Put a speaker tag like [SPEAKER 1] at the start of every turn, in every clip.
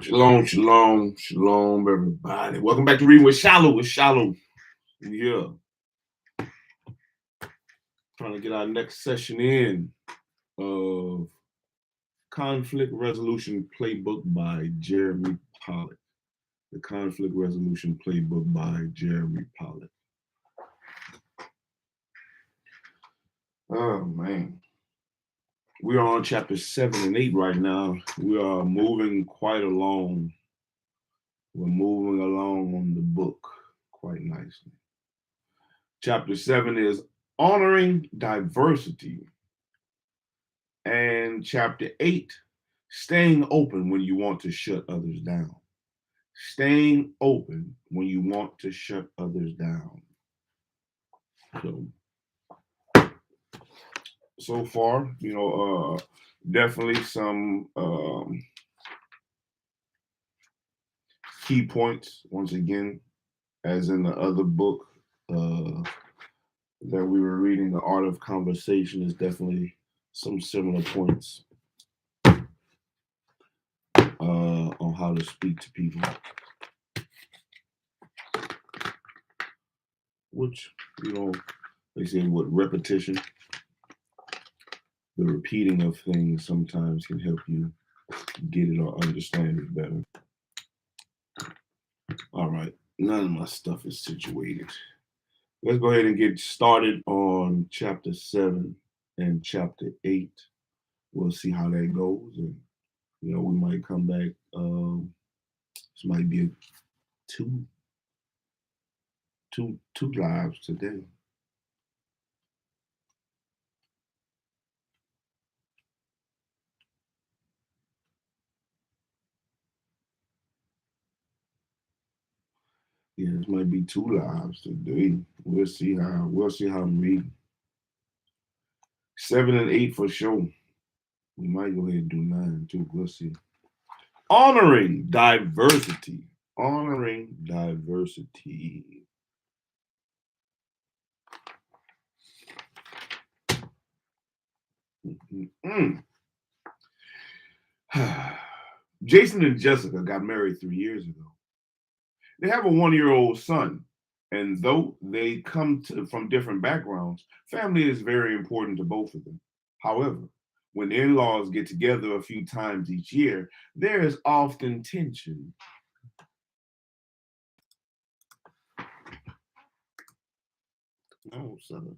[SPEAKER 1] Shalom, shalom, shalom, everybody. Welcome back to Reading with Shilo. With Shilo, yeah. Trying to get our next session in of Conflict Resolution Playbook by Jeremy Pollack. The Conflict Resolution Playbook by Jeremy Pollack. Oh, man. We are on chapters 7 and 8 right now. We are moving quite along. We're moving along on the book quite nicely. Chapter 7 is Honoring Diversity. And chapter 8, Staying Open When You Want to Shut Others Down. Staying open when you want to shut others down. So far, definitely some key points, once again, as in the other book that we were reading, The Art of Conversation, is definitely some similar points on how to speak to people. Which, they say with repetition, the repeating of things sometimes can help you get it or understand it better. All right, none of my stuff is situated. Let's go ahead and get started on chapter 7 and chapter 8. We'll see how that goes, and we might come back. This might be two lives today. Yeah, this might be 2 lives today. We'll see how I'm reading. 7 and 8 for sure. We might go ahead and do 9 too. We'll see. Honoring diversity. Honoring diversity. Jason and Jessica got married 3 years ago. They have a 1-year-old son, and though they come from different backgrounds, family is very important to both of them. However, when in-laws get together a few times each year, there is often tension. No, son.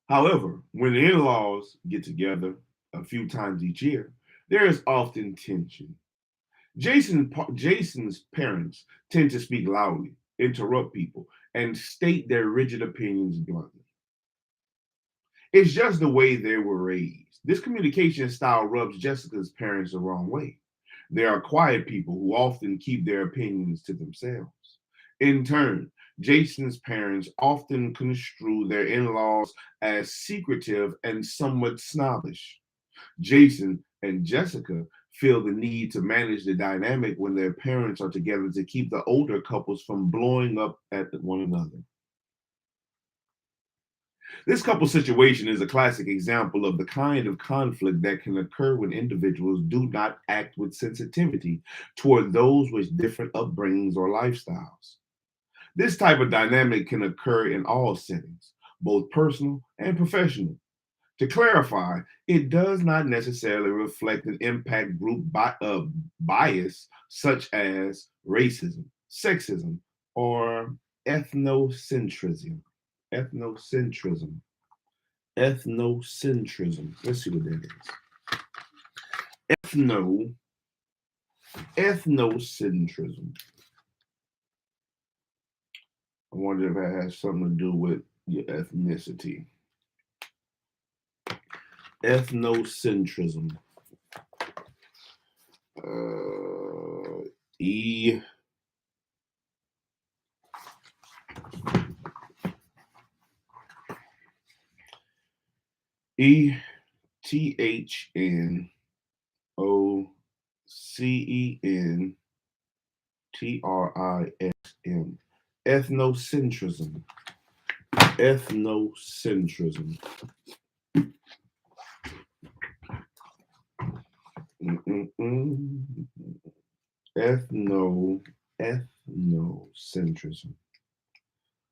[SPEAKER 1] However, when the in-laws get together a few times each year, there is often tension. Jason's parents tend to speak loudly, interrupt people, and state their rigid opinions bluntly. It's just the way they were raised. This communication style rubs Jessica's parents the wrong way. They are quiet people who often keep their opinions to themselves. In turn, Jason's parents often construe their in-laws as secretive and somewhat snobbish. Jason and Jessica feel the need to manage the dynamic when their parents are together to keep the older couples from blowing up at one another. This couple situation is a classic example of the kind of conflict that can occur when individuals do not act with sensitivity toward those with different upbringings or lifestyles. This type of dynamic can occur in all settings, both personal and professional. To clarify, it does not necessarily reflect an impact group bias such as racism, sexism, or ethnocentrism. Ethnocentrism. Ethnocentrism. Let's see what that is. Ethnocentrism. I wonder if that has something to do with your ethnicity. Ethnocentrism. E. Ethnocentrism. Ethnocentrism. Ethnocentrism. Mm-mm-mm. Ethnocentrism.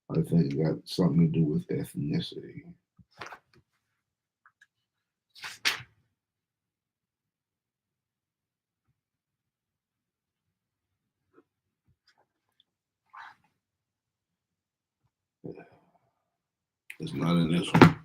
[SPEAKER 1] I think it got something to do with ethnicity. It's not in this one.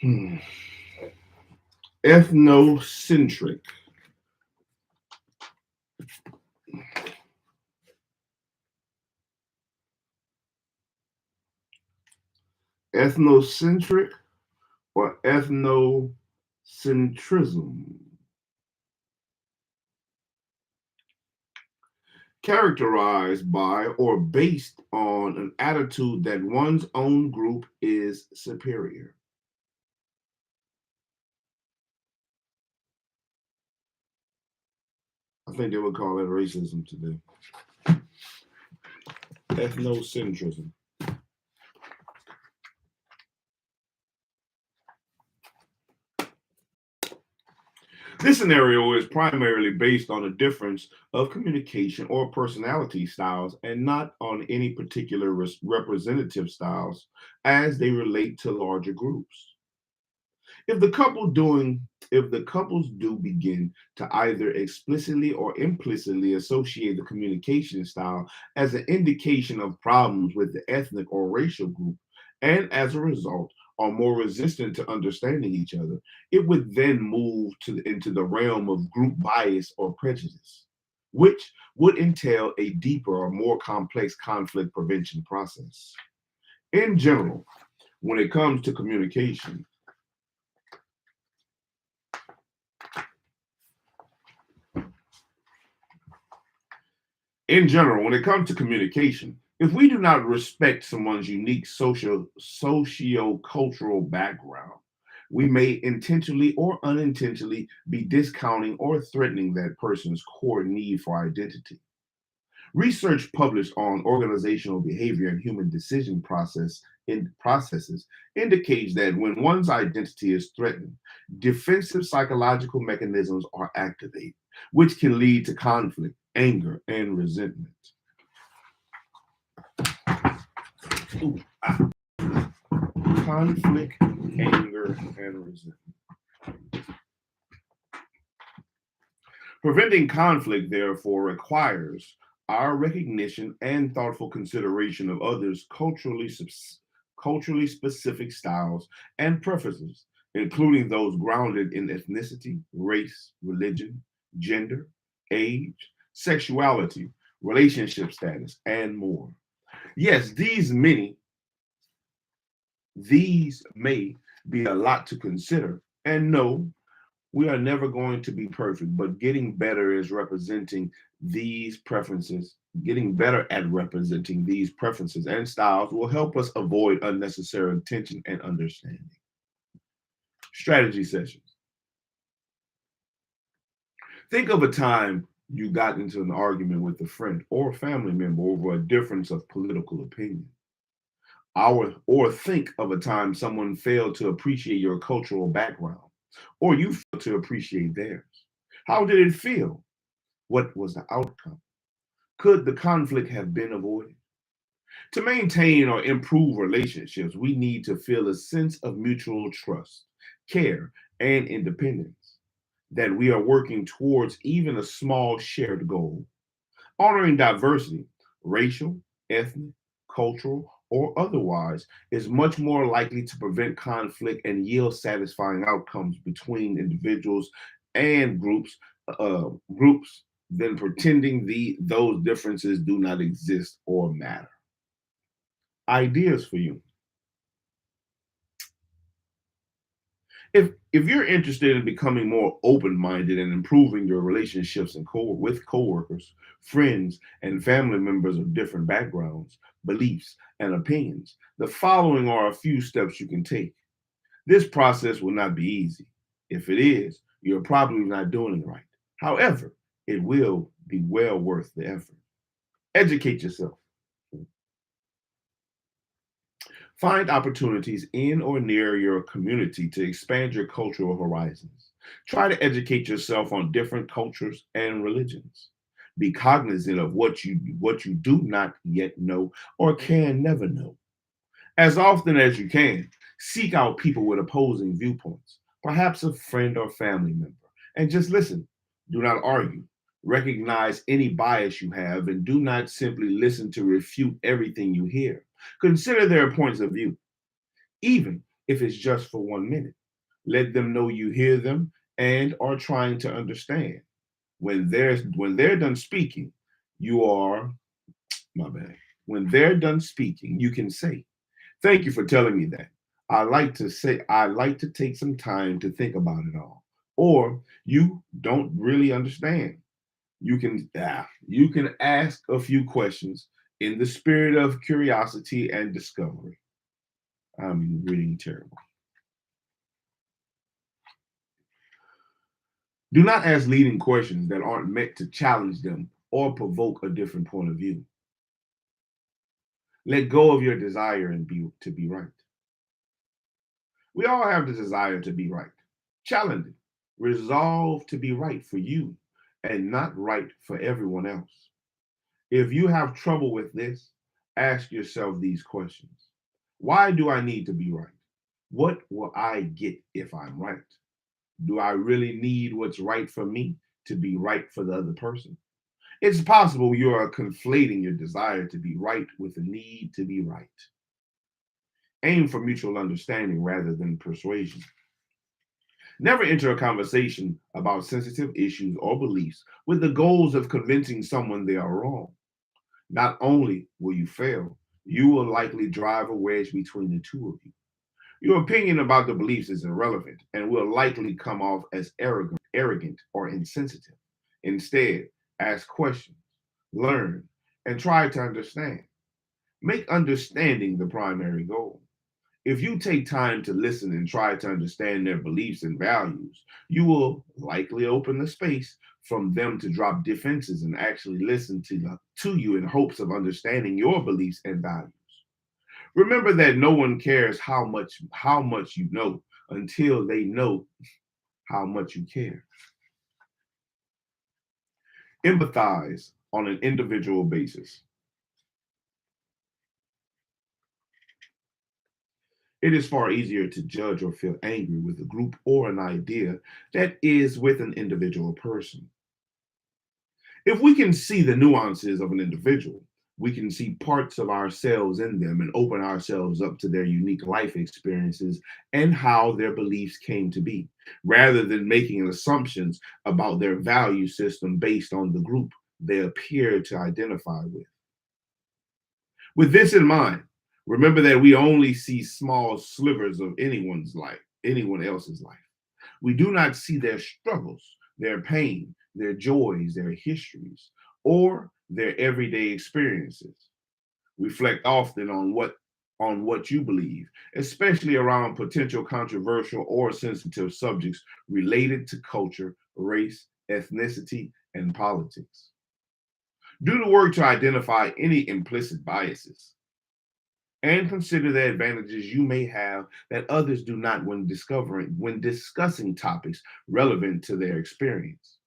[SPEAKER 1] Hmm. Ethnocentric. Ethnocentric or ethnocentrism. Characterized by or based on an attitude that one's own group is superior. I think they would call that racism today. Ethnocentrism. This scenario is primarily based on a difference of communication or personality styles and not on any particular representative styles as they relate to larger groups. If the couple doing if the couples do begin to either explicitly or implicitly associate the communication style as an indication of problems with the ethnic or racial group, and as a result are more resistant to understanding each other, it would then move into the realm of group bias or prejudice, which would entail a deeper or more complex conflict prevention process. In general, when it comes to communication, if we do not respect someone's unique socio-cultural background, we may intentionally or unintentionally be discounting or threatening that person's core need for identity. Research published on organizational behavior and human decision processes indicates that when one's identity is threatened, defensive psychological mechanisms are activated, which can lead to conflict, anger, and resentment. Ooh, conflict, anger, and resentment. Preventing conflict, therefore, requires our recognition and thoughtful consideration of others' culturally specific styles and preferences, including those grounded in ethnicity, race, religion, gender, age, sexuality, relationship status, and more. Yes, these may be a lot to consider. And no, we are never going to be perfect, but getting better at representing these preferences and styles will help us avoid unnecessary tension and understanding. Strategy sessions. Think of a time you got into an argument with a friend or family member over a difference of political opinion. Or think of a time someone failed to appreciate your cultural background, or you failed to appreciate theirs. How did it feel? What was the outcome? Could the conflict have been avoided? To maintain or improve relationships, we need to feel a sense of mutual trust, care, and independence, that we are working towards even a small shared goal. Honoring diversity, racial, ethnic, cultural, or otherwise, is much more likely to prevent conflict and yield satisfying outcomes between individuals and groups than pretending those differences do not exist or matter. Ideas for you. If you're interested in becoming more open-minded and improving your relationships with coworkers, friends, and family members of different backgrounds, beliefs, and opinions, the following are a few steps you can take. This process will not be easy. If it is, you're probably not doing it right. However, it will be well worth the effort. Educate yourself. Find opportunities in or near your community to expand your cultural horizons. Try to educate yourself on different cultures and religions. Be cognizant of what you do not yet know or can never know. As often as you can, seek out people with opposing viewpoints, perhaps a friend or family member, and just listen. Do not argue. Recognize any bias you have and do not simply listen to refute everything you hear. Consider their points of view, even if it's just for 1 minute. Let them know you hear them and are trying to understand. When they're done speaking, you are my bad. When they're done speaking, you can say, "Thank you for telling me that. I like to take some time to think about it all." Or you don't really understand. You can ask a few questions in the spirit of curiosity and discovery. I'm reading terrible. Do not ask leading questions that aren't meant to challenge them or provoke a different point of view. Let go of your desire to be right. We all have the desire to be right. Challenge it. Resolve to be right for you and not right for everyone else. If you have trouble with this, ask yourself these questions. Why do I need to be right? What will I get if I'm right? Do I really need what's right for me to be right for the other person? It's possible you are conflating your desire to be right with the need to be right. Aim for mutual understanding rather than persuasion. Never enter a conversation about sensitive issues or beliefs with the goals of convincing someone they are wrong. Not only will you fail, you will likely drive a wedge between the two of you. Your opinion about the beliefs is irrelevant and will likely come off as arrogant or insensitive. Instead, ask questions, learn, and try to understand. Make understanding the primary goal. If you take time to listen and try to understand their beliefs and values, you will likely open the space from them to drop defenses and actually listen to you in hopes of understanding your beliefs and values. Remember that no one cares how much you know until they know how much you care. Empathize on an individual basis. It is far easier to judge or feel angry with a group or an idea that is with an individual person. If we can see the nuances of an individual, we can see parts of ourselves in them and open ourselves up to their unique life experiences and how their beliefs came to be, rather than making assumptions about their value system based on the group they appear to identify with. With this in mind, remember that we only see small slivers of anyone else's life. We do not see their struggles, their pain, their joys, their histories, or their everyday experiences. Reflect often on what you believe, especially around potential controversial or sensitive subjects related to culture, race, ethnicity, and politics. Do the work to identify any implicit biases and consider the advantages you may have that others do not when discussing topics relevant to their experience.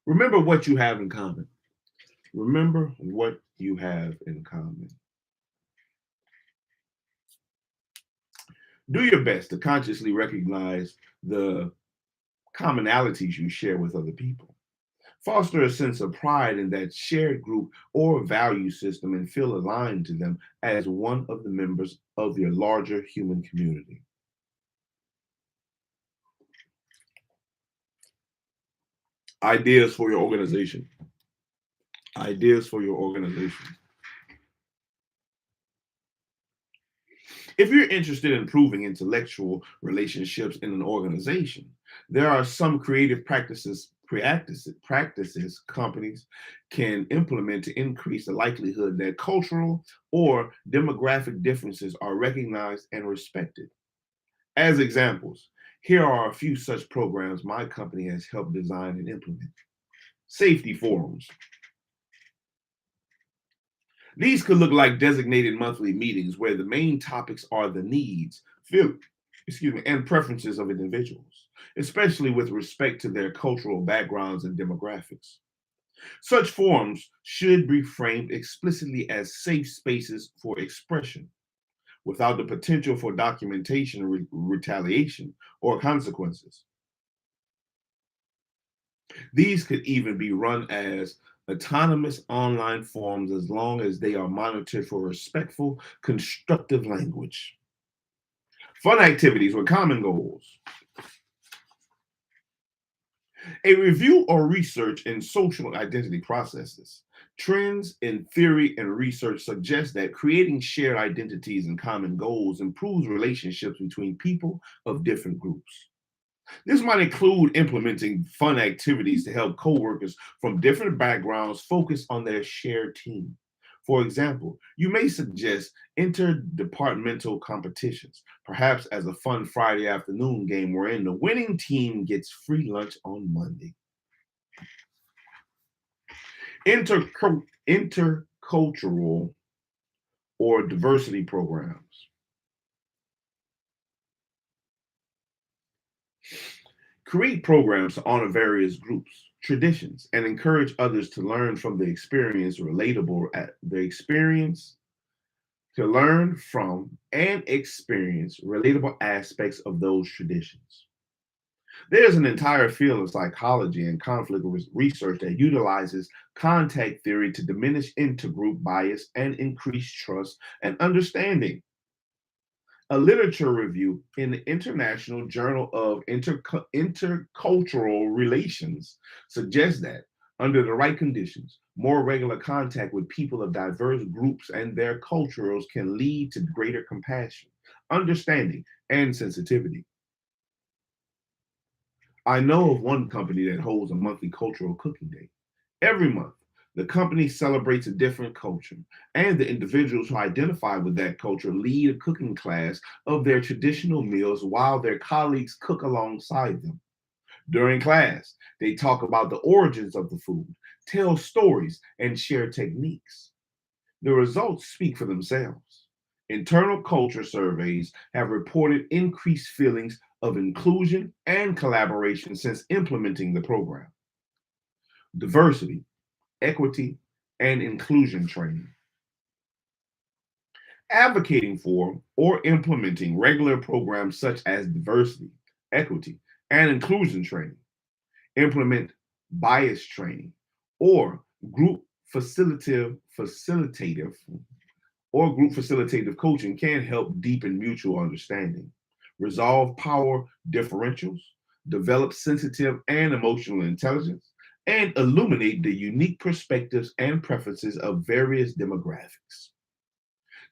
[SPEAKER 1] Remember what you have in common. Remember what you have in common. Do your best to consciously recognize the commonalities you share with other people. Foster a sense of pride in that shared group or value system and feel aligned to them as one of the members of your larger human community. Ideas for your organization. Ideas for your organization. If you're interested in improving intellectual relationships in an organization, there are some creative practices companies can implement to increase the likelihood that cultural or demographic differences are recognized and respected. As examples, here are a few such programs my company has helped design and implement. Safety forums. These could look like designated monthly meetings where the main topics are the needs, and preferences of individuals, especially with respect to their cultural backgrounds and demographics. Such forums should be framed explicitly as safe spaces for expression, without the potential for documentation, retaliation, or consequences. These could even be run as autonomous online forums as long as they are monitored for respectful, constructive language. Fun activities with common goals. A review or research in social identity processes. Trends in theory and research suggest that creating shared identities and common goals improves relationships between people of different groups. This might include implementing fun activities to help coworkers from different backgrounds focus on their shared team. For example, you may suggest interdepartmental competitions, perhaps as a fun Friday afternoon game wherein the winning team gets free lunch on Monday. Intercultural or diversity programs. Create programs to honor various groups, traditions, and encourage others to learn from the experience relatable at the experience to learn from and experience relatable aspects of those traditions. There's an entire field of psychology and conflict research that utilizes contact theory to diminish intergroup bias and increase trust and understanding. A literature review in the International Journal of Intercultural Relations suggests that, under the right conditions, more regular contact with people of diverse groups and their cultures can lead to greater compassion, understanding, and sensitivity. I know of one company that holds a monthly cultural cooking day. Every month, the company celebrates a different culture, and the individuals who identify with that culture lead a cooking class of their traditional meals while their colleagues cook alongside them. During class, they talk about the origins of the food, tell stories, and share techniques. The results speak for themselves. Internal culture surveys have reported increased feelings of inclusion and collaboration since implementing the program. Diversity, equity, and inclusion training. Advocating for or implementing regular programs such as diversity, equity, and inclusion training. Implement bias training or group facilitative group facilitative coaching can help deepen mutual understanding, resolve power differentials, develop sensitive and emotional intelligence, and illuminate the unique perspectives and preferences of various demographics.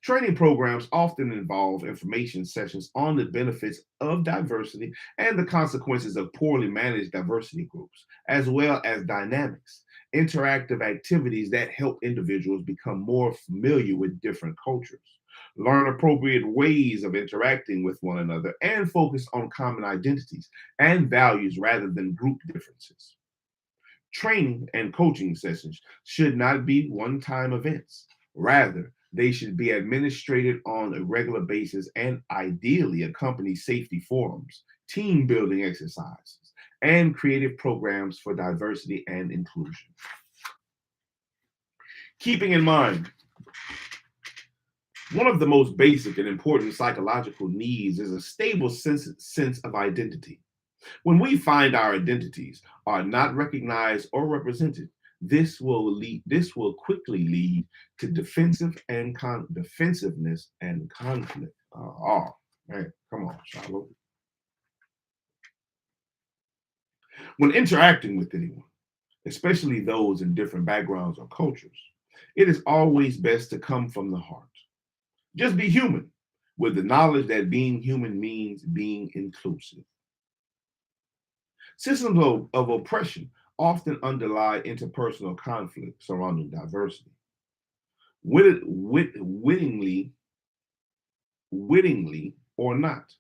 [SPEAKER 1] Training programs often involve information sessions on the benefits of diversity and the consequences of poorly managed diversity groups, as well as dynamics, interactive activities that help individuals become more familiar with different cultures, learn appropriate ways of interacting with one another, and focus on common identities and values rather than group differences. Training and coaching sessions should not be one time events. Rather, they should be administered on a regular basis and ideally accompany safety forums, team building exercises, and creative programs for diversity and inclusion. Keeping in mind, one of the most basic and important psychological needs is a stable sense of identity. When we find our identities are not recognized or represented, this will quickly lead to defensiveness and conflict. Oh man, come on, Shiloh. When interacting with anyone, especially those in different backgrounds or cultures, it is always best to come from the heart. Just be human. with the knowledge that being human means being inclusive. Systems of oppression often underlie interpersonal conflict surrounding diversity. Wittingly or not,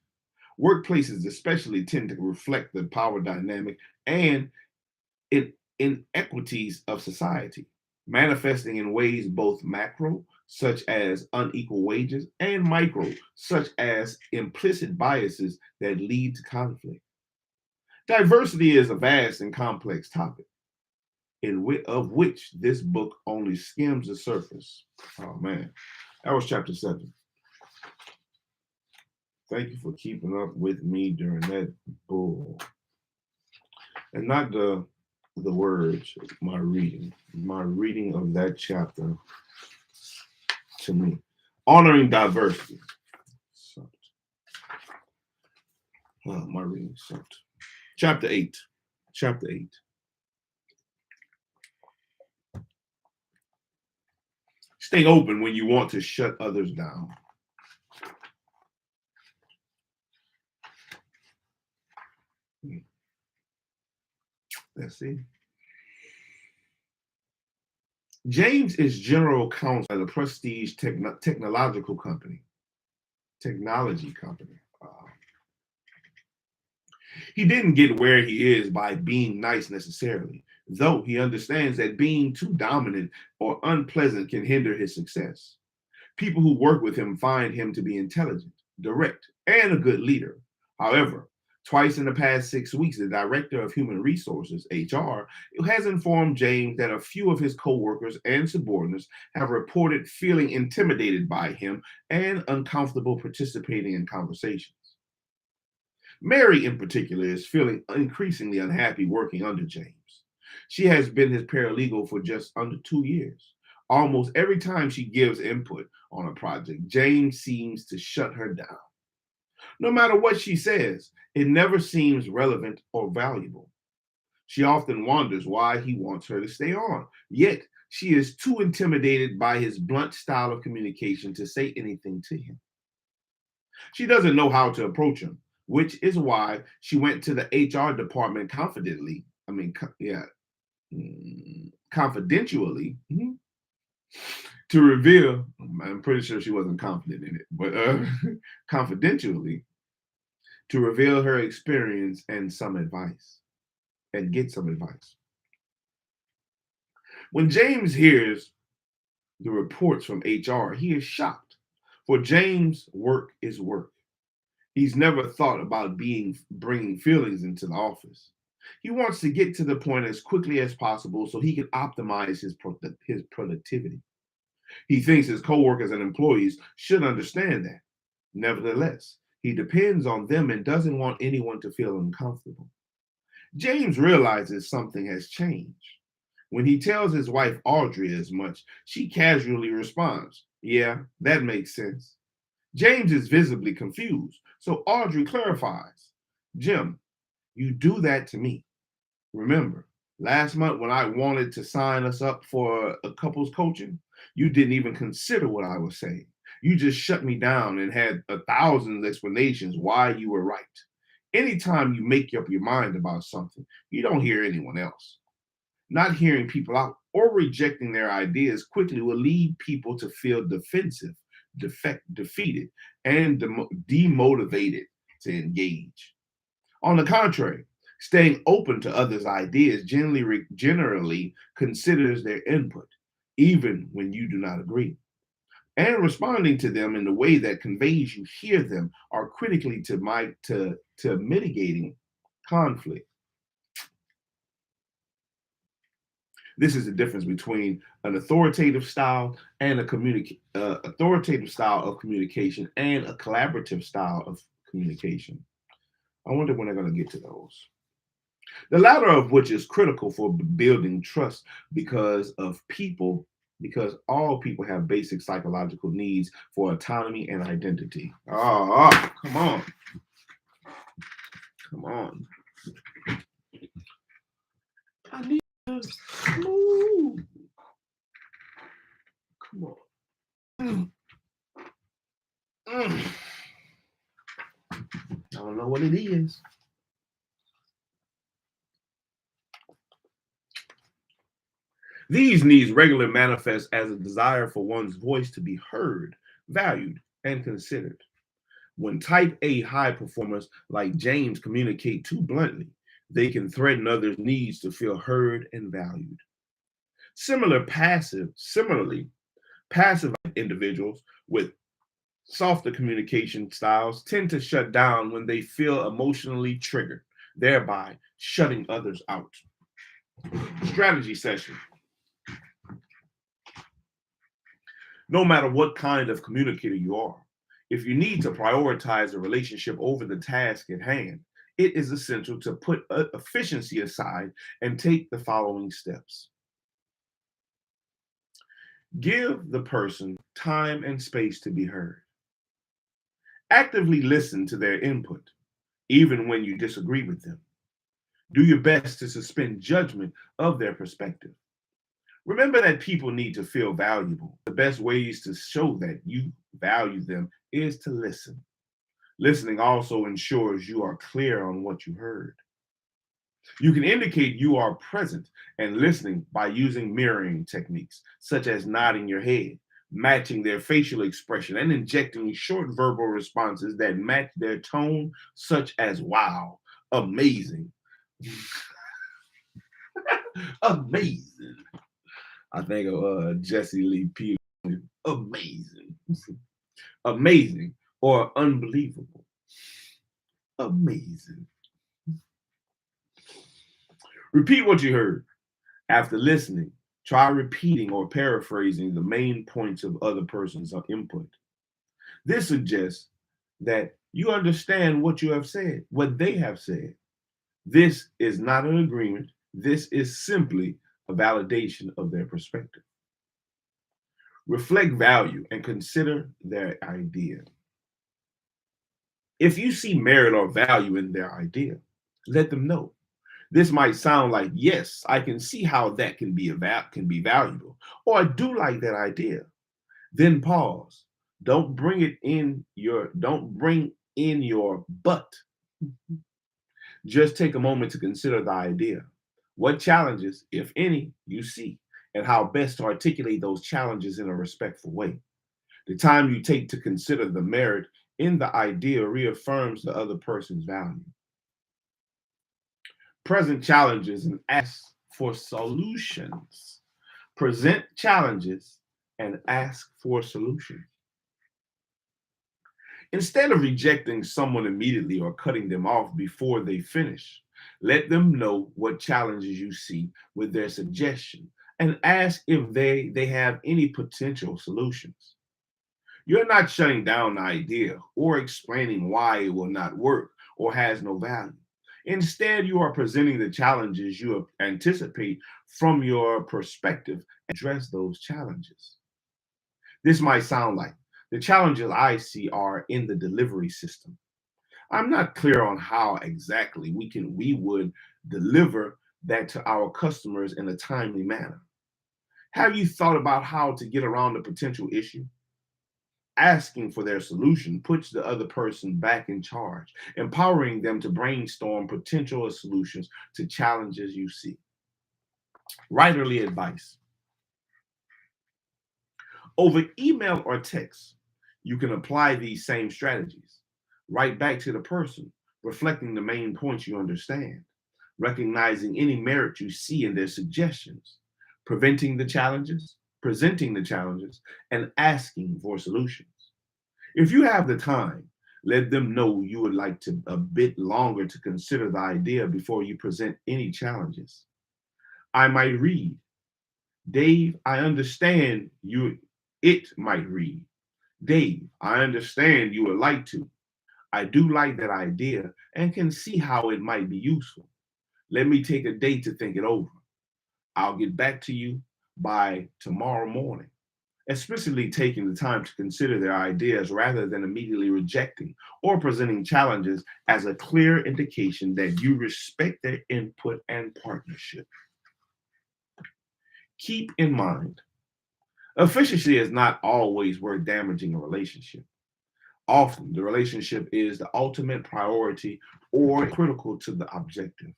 [SPEAKER 1] workplaces especially tend to reflect the power dynamic and inequities of society, manifesting in ways both macro, such as unequal wages, and micro, such as implicit biases that lead to conflict. Diversity is a vast and complex topic, of which this book only skims the surface. Oh man, that was chapter 7. Thank you for keeping up with me during that bull. And not the words, my reading of that chapter to me. Honoring diversity. Sucked. Oh, my reading sucked. Chapter 8. Stay open when you want to shut others down. Let's see. James is general counsel at a prestige technology company. He didn't get where he is by being nice necessarily, though he understands that being too dominant or unpleasant can hinder his success. People who work with him find him to be intelligent, direct, and a good leader. However, twice in the past 6 weeks, the director of human resources, HR, has informed James that a few of his coworkers and subordinates have reported feeling intimidated by him and uncomfortable participating in conversations. Mary, in particular, is feeling increasingly unhappy working under James. She has been his paralegal for just under 2 years. Almost every time she gives input on a project, James seems to shut her down. No matter what she says, it never seems relevant or valuable. She often wonders why he wants her to stay on, yet she is too intimidated by his blunt style of communication to say anything to him. She doesn't know how to approach him, which is why she went to the HR department confidentially, to reveal, I'm pretty sure she wasn't confident in it, but confidentially, to reveal her experience and get some advice. When James hears the reports from HR, he is shocked. For James, work is work. He's never thought about bringing feelings into the office. He wants to get to the point as quickly as possible so he can optimize his productivity. He thinks his coworkers and employees should understand that. Nevertheless, he depends on them and doesn't want anyone to feel uncomfortable. James realizes something has changed. When he tells his wife Audrey as much, she casually responds, "Yeah, that makes sense." James is visibly confused, so Audrey clarifies, "Jim, you do that to me. Remember, last month when I wanted to sign us up for a couples coaching, you didn't even consider what I was saying. You just shut me down and had 1,000 explanations why you were right. Anytime you make up your mind about something, you don't hear anyone else. Not hearing people out or rejecting their ideas quickly will lead people to feel defensive, defeated, and demotivated to engage. On the contrary, staying open to others' ideas generally considers their input, even when you do not agree, and responding to them in the way that conveys you hear them are critically to mitigating conflict. This is the difference between an authoritative style and authoritative style of communication and a collaborative style of communication. I wonder when they're going to get to those. The latter of which is critical for building trust because all people have basic psychological needs for autonomy and identity. Oh, come on. Come on. I need to move. Come on. don't know what it is. These needs regularly manifest as a desire for one's voice to be heard, valued, and considered. When type A high performers like James communicate too bluntly, they can threaten others' needs to feel heard and valued. Similarly, passive individuals with softer communication styles tend to shut down when they feel emotionally triggered, thereby shutting others out. Strategy session. No matter what kind of communicator you are, if you need to prioritize a relationship over the task at hand, it is essential to put efficiency aside and take the following steps. Give the person time and space to be heard. Actively listen to their input, even when you disagree with them. Do your best to suspend judgment of their perspective. Remember that people need to feel valuable. The best ways to show that you value them is to listen. Listening also ensures you are clear on what you heard. You can indicate you are present and listening by using mirroring techniques, such as nodding your head, matching their facial expression, and injecting short verbal responses that match their tone, such as wow, amazing, amazing. I think of Jesse Lee Peterson, amazing, amazing, or unbelievable, amazing. Repeat what you heard. After listening, try repeating or paraphrasing the main points of other person's input. This suggests that you understand what you have said, what they have said. This is not an agreement. This is simply a validation of their perspective. Reflect value and consider their idea. If you see merit or value in their idea, let them know. This might sound like, yes, I can see how that can be valuable, or I do like that idea. Then pause. Don't bring in your but. Just take a moment to consider the idea. What challenges, if any, you see, and how best to articulate those challenges in a respectful way. The time you take to consider the merit in the idea reaffirms the other person's value. Present challenges and ask for solutions. Present challenges and ask for solutions. Instead of rejecting someone immediately or cutting them off before they finish, let them know what challenges you see with their suggestion and ask if they have any potential solutions. You're not shutting down the idea or explaining why it will not work or has no value. Instead, you are presenting the challenges you anticipate from your perspective and address those challenges. This might sound like the challenges I see are in the delivery system. I'm not clear on how exactly we would deliver that to our customers in a timely manner. Have you thought about how to get around the potential issue? Asking for their solution puts the other person back in charge, empowering them to brainstorm potential solutions to challenges you see. Writerly advice. Over email or text, you can apply these same strategies. Write back to the person, reflecting the main points you understand, recognizing any merit you see in their suggestions, presenting the challenges, and asking for solutions. If you have the time, let them know you would like to a bit longer to consider the idea before you present any challenges. I might read, Dave, I understand you. It might read, Dave, I understand you would like to. I do like that idea and can see how it might be useful. Let me take a day to think it over. I'll get back to you by tomorrow morning. Explicitly taking the time to consider their ideas rather than immediately rejecting or presenting challenges as a clear indication that you respect their input and partnership. Keep in mind, efficiency is not always worth damaging a relationship. Often, the relationship is the ultimate priority or critical to the objective.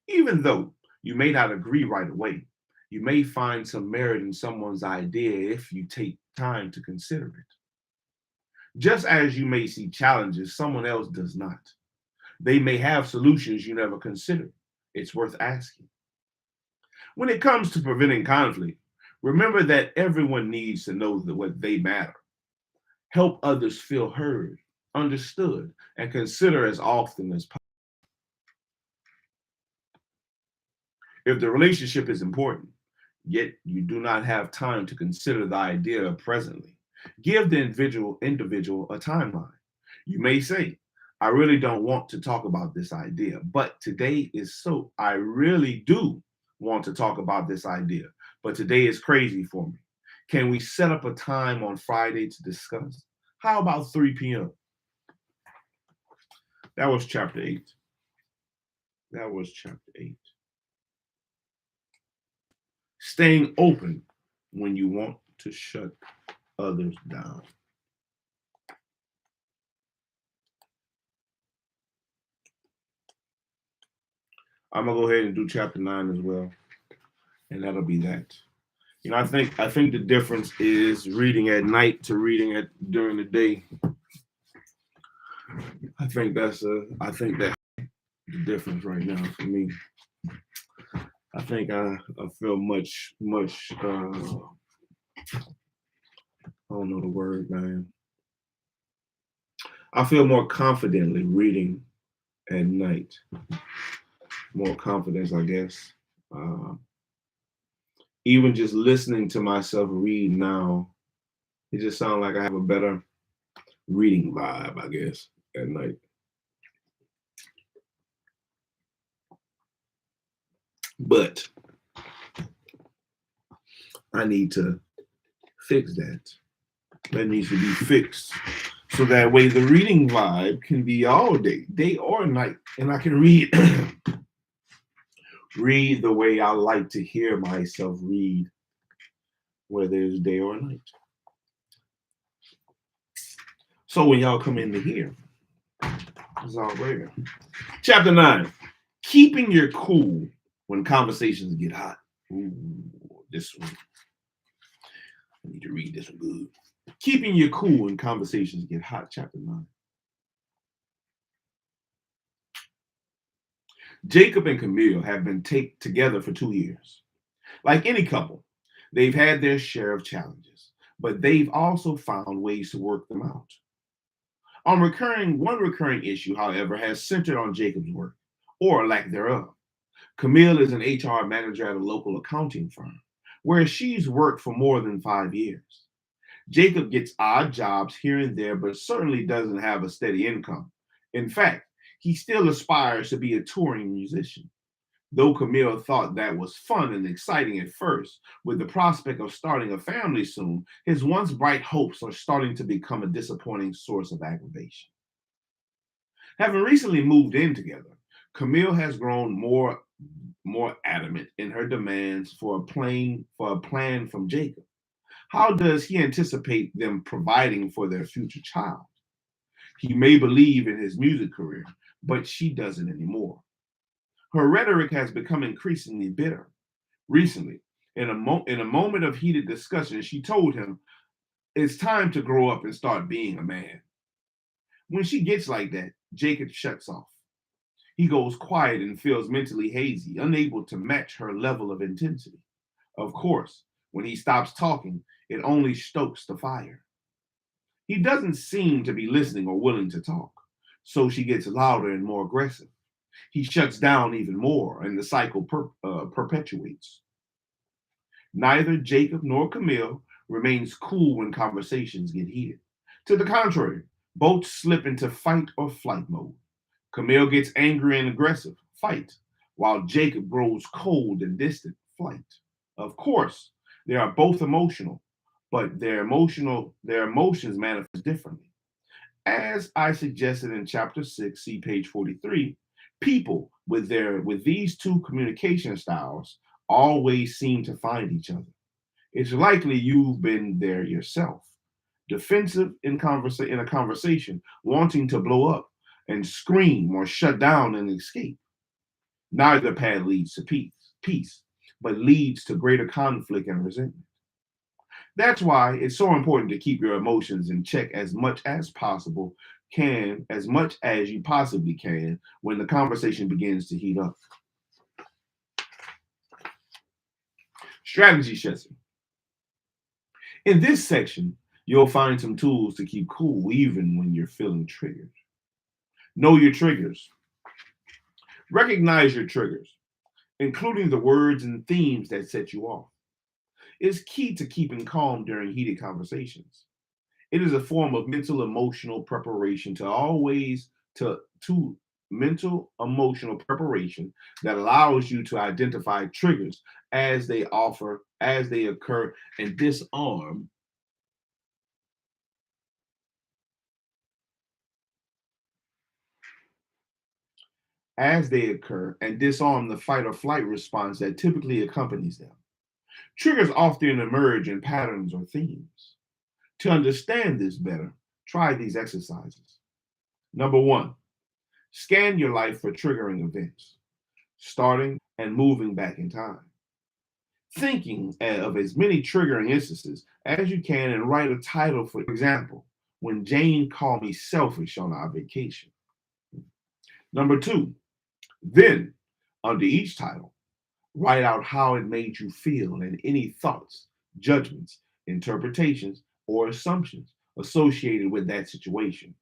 [SPEAKER 1] Even though you may not agree right away, you may find some merit in someone's idea if you take time to consider it. Just as you may see challenges someone else does not, they may have solutions you never considered. It's worth asking. When it comes to preventing conflict, remember that everyone needs to know that what they matter. Help others feel heard, understood, and consider as often as possible. If the relationship is important, yet you do not have time to consider the idea presently, give the individual a timeline. You may say, I really don't want to talk about this idea, but today is so, I really do want to talk about this idea, but today is crazy for me. Can we set up a time on Friday to discuss? How about 3 p.m.? That was chapter 8. That was chapter 8. Staying open when you want to shut others down. I'm gonna go ahead and do chapter 9 as well, and that'll be that. I think the difference is reading at night to reading at during the day. I think that's the difference right now for me. I think I feel much I don't know the word, man. I feel more confidently reading at night. More confidence, I guess. Uh, Even just listening to myself read now, it just sounds like I have a better reading vibe, I guess, at night. But I need to fix that. That needs to be fixed. So that way the reading vibe can be all day or night. And I can read read the way I like to hear myself read, whether it's day or night. So when y'all come in to hear, it's all right. Chapter 9. Keeping your cool when conversations get hot. Ooh, this one. I need to read this one good. Keeping your cool when conversations get hot. Chapter 9. Jacob and Camille have been together for 2 years. Like any couple, they've had their share of challenges, but they've also found ways to work them out. One recurring issue, however, has centered on Jacob's work, or lack thereof. Camille is an HR manager at a local accounting firm, where she's worked for more than 5 years. Jacob gets odd jobs here and there, but certainly doesn't have a steady income. In fact, he still aspires to be a touring musician. Though Camille thought that was fun and exciting at first, with the prospect of starting a family soon, his once bright hopes are starting to become a disappointing source of aggravation. Having recently moved in together, Camille has grown more adamant in her demands for a plan from Jacob. How does he anticipate them providing for their future child? He may believe in his music career, but she doesn't anymore. Her rhetoric has become increasingly bitter. Recently, in a moment of heated discussion, she told him, it's time to grow up and start being a man. When she gets like that, Jacob shuts off. He goes quiet and feels mentally hazy, unable to match her level of intensity. Of course, when he stops talking, it only stokes the fire. He doesn't seem to be listening or willing to talk, so she gets louder and more aggressive. He shuts down even more, and the cycle perpetuates. Neither Jacob nor Camille remains cool when conversations get heated. To the contrary, both slip into fight or flight mode. Camille gets angry and aggressive, fight, while Jacob grows cold and distant, flight. Of course, they are both emotional, but their emotions manifest differently. As I suggested in chapter 6, see page 43, people with these two communication styles always seem to find each other. It's likely you've been there yourself. defensive in a conversation, wanting to blow up and scream or shut down and escape. Neither path leads to peace, but leads to greater conflict and resentment. That's why it's so important to keep your emotions in check as much as you possibly can when the conversation begins to heat up. Strategy session. In this section, you'll find some tools to keep cool even when you're feeling triggered. Know your triggers. Recognize your triggers, including the words and themes that set you off. It's key to keeping calm during heated conversations. It is a form of mental emotional preparation to mental emotional preparation that allows you to identify triggers as they occur and disarm the fight or flight response that typically accompanies them. Triggers often emerge in patterns or themes. To understand this better, try these exercises. Number one, scan your life for triggering events, starting and moving back in time. Thinking of as many triggering instances as you can and write a title, for example, when Jane called me selfish on our vacation. Number two, then under each title, write out how it made you feel and any thoughts, judgments, interpretations, or assumptions associated with that situation.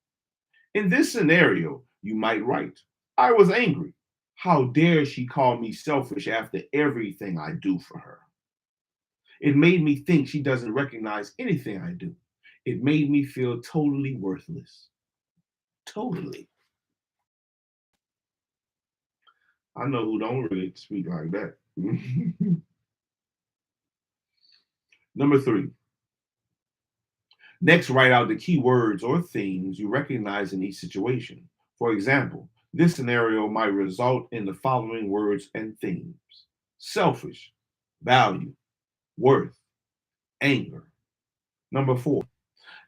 [SPEAKER 1] In this scenario, you might write, I was angry. How dare she call me selfish after everything I do for her? It made me think she doesn't recognize anything I do. It made me feel totally worthless. Totally. I know who don't really speak like that. Number three, next, write out the key words or themes you recognize in each situation. For example, this scenario might result in the following words and themes: selfish, value, worth, anger. Number four,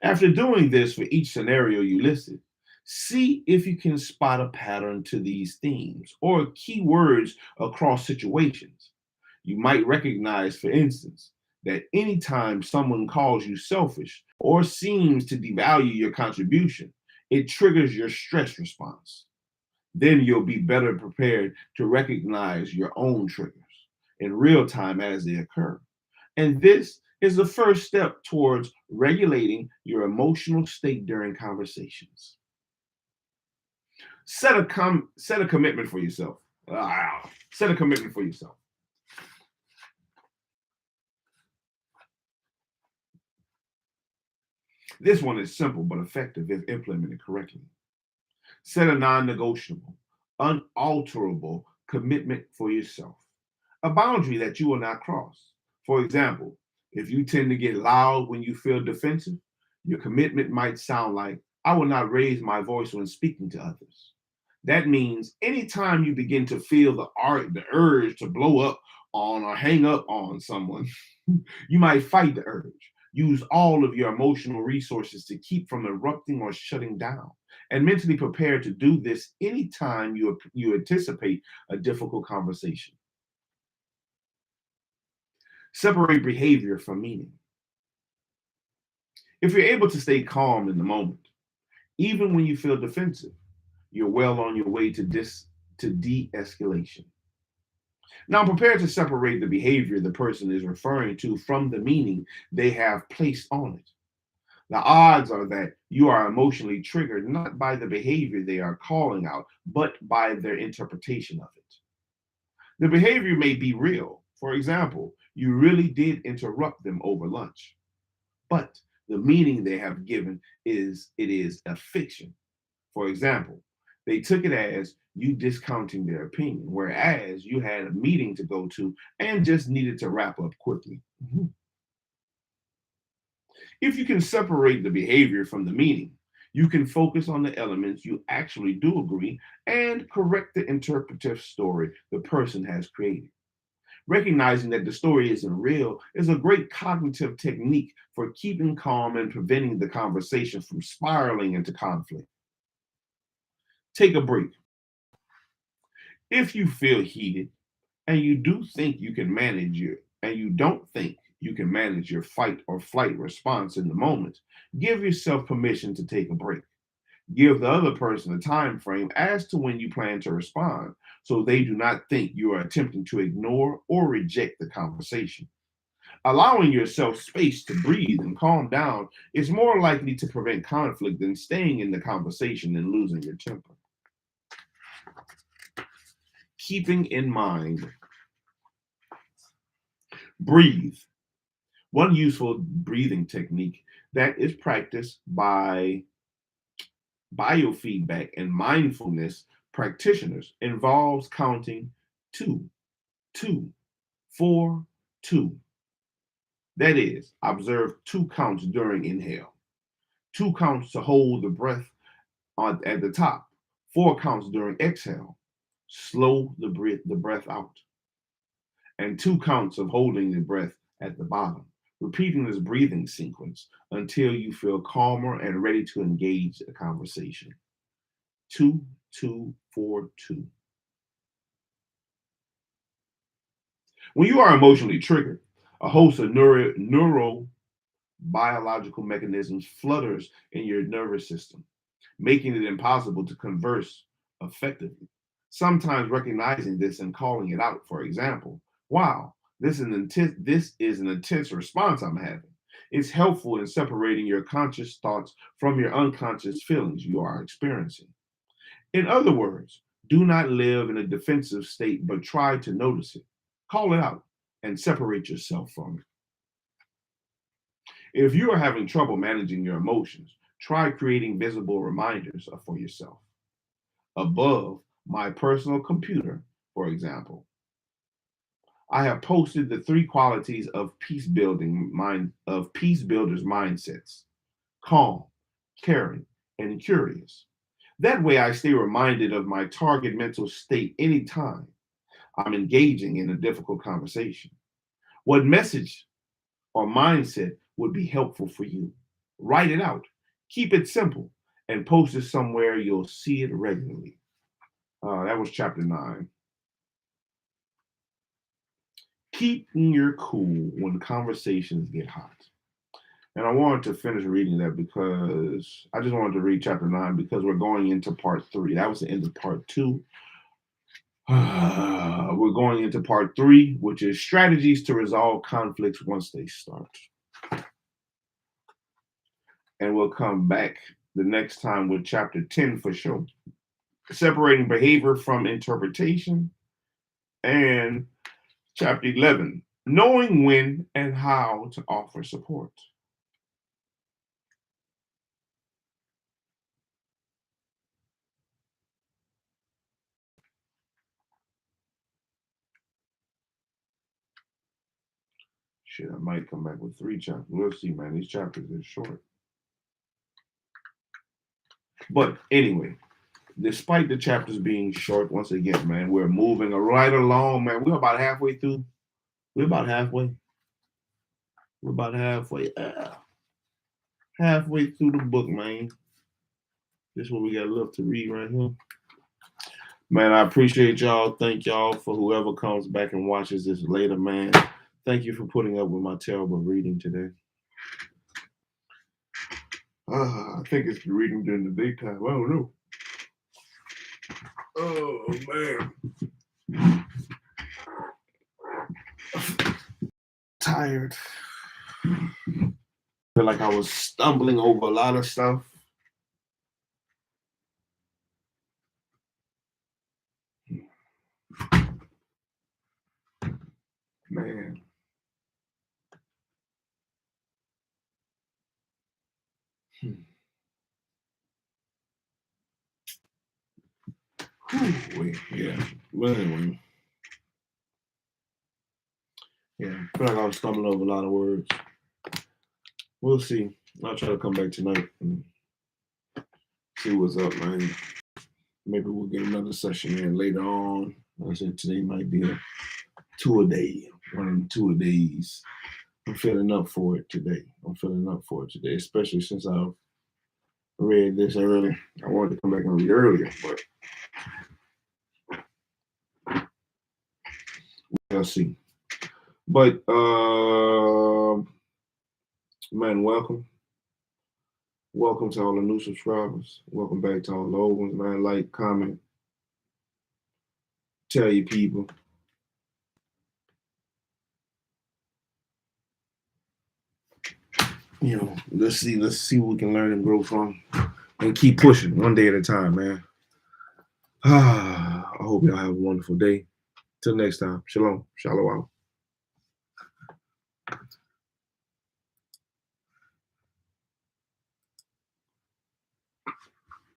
[SPEAKER 1] after doing this for each scenario you listed, see if you can spot a pattern to these themes or key words across situations. You might recognize, for instance, that anytime someone calls you selfish or seems to devalue your contribution, it triggers your stress response. Then you'll be better prepared to recognize your own triggers in real time as they occur. And this is the first step towards regulating your emotional state during conversations. Set a commitment for yourself. Set a commitment for yourself. This one is simple but effective if implemented correctly. Set a non-negotiable, unalterable commitment for yourself, a boundary that you will not cross. For example, if you tend to get loud when you feel defensive, your commitment might sound like, I will not raise my voice when speaking to others. That means anytime you begin to feel the urge to blow up on or hang up on someone, you might fight the urge. Use all of your emotional resources to keep from erupting or shutting down, and mentally prepare to do this anytime you anticipate a difficult conversation. Separate behavior from meaning. If you're able to stay calm in the moment, even when you feel defensive, you're well on your way to de-escalation. Now prepare to separate the behavior the person is referring to from the meaning they have placed on it. The odds are that you are emotionally triggered not by the behavior they are calling out, but by their interpretation of it. The behavior may be real. For example, you really did interrupt them over lunch, but the meaning they have given is it is a fiction. For example, they took it as you discounting their opinion, whereas you had a meeting to go to and just needed to wrap up quickly. If you can separate the behavior from the meaning, you can focus on the elements you actually do agree and correct the interpretive story the person has created. Recognizing that the story isn't real is a great cognitive technique for keeping calm and preventing the conversation from spiraling into conflict. Take a break. If you feel heated and you do think you can manage your and you don't think you can manage your fight or flight response in the moment, give yourself permission to take a break. Give the other person a time frame as to when you plan to respond so they do not think you are attempting to ignore or reject the conversation. Allowing yourself space to breathe and calm down is more likely to prevent conflict than staying in the conversation and losing your temper. Keeping in mind, breathe. One useful breathing technique that is practiced by biofeedback and mindfulness practitioners involves counting two, two, four, two. That is, observe 2 counts during inhale, 2 counts to hold the breath at the top, 4 counts during exhale. Slow the breath out, and 2 counts of holding the breath at the bottom. Repeating this breathing sequence until you feel calmer and ready to engage a conversation. 2, 2, 4, 2. When you are emotionally triggered, a host of neurobiological mechanisms flutters in your nervous system, making it impossible to converse effectively. Sometimes recognizing this and calling it out, for example, wow, this is an intense response I'm having. It's helpful in separating your conscious thoughts from your unconscious feelings you are experiencing. In other words, do not live in a defensive state, but try to notice it, call it out, and separate yourself from it. If you are having trouble managing your emotions, try creating visible reminders for yourself. Above my personal computer, for example, I have posted the 3 qualities of peace builders' mindsets: calm, caring, and curious. That way I stay reminded of my target mental state anytime I'm engaging in a difficult conversation. What message or mindset would be helpful for you? Write it out, keep it simple, and post it somewhere you'll see it regularly. That was chapter 9. Keeping your cool when conversations get hot. And I wanted to finish reading that because I just wanted to read chapter 9 because we're going into part 3. That was the end of part 2. We're going into part 3, which is strategies to resolve conflicts once they start. And we'll come back the next time with chapter 10 for sure. Separating behavior from interpretation. And chapter 11, knowing when and how to offer support. Shit, I might come back with 3 chapters. We'll see, man. These chapters are short. But anyway, despite the chapters being short, once again, man, we're moving right along, man. We're about halfway through. We're about halfway. We're about halfway. Halfway through the book, man. This is what we got left to read right here. Man, I appreciate y'all. Thank y'all for whoever comes back and watches this later, man. Thank you for putting up with my terrible reading today. I think it's reading during the daytime. I don't know. Oh, man. Tired. Feel like I was stumbling over a lot of stuff. Man. Wait, yeah. Well, anyway. Yeah, I feel like I was stumbling over a lot of words. We'll see. I'll try to come back tonight and see what's up, man. Maybe we'll get another session in later on. I said today might be a 2 a day, 1 and 2 a days. I'm feeling up for it today. Especially since I've read this early. I wanted to come back and read earlier, but we'll see. But man, welcome. Welcome to all the new subscribers. Welcome back to all the old ones, man. Like, comment, tell your people. You know, let's see what we can learn and grow from, and keep pushing one day at a time, man. I hope y'all have a wonderful day. Till next time, shalom, shalom out.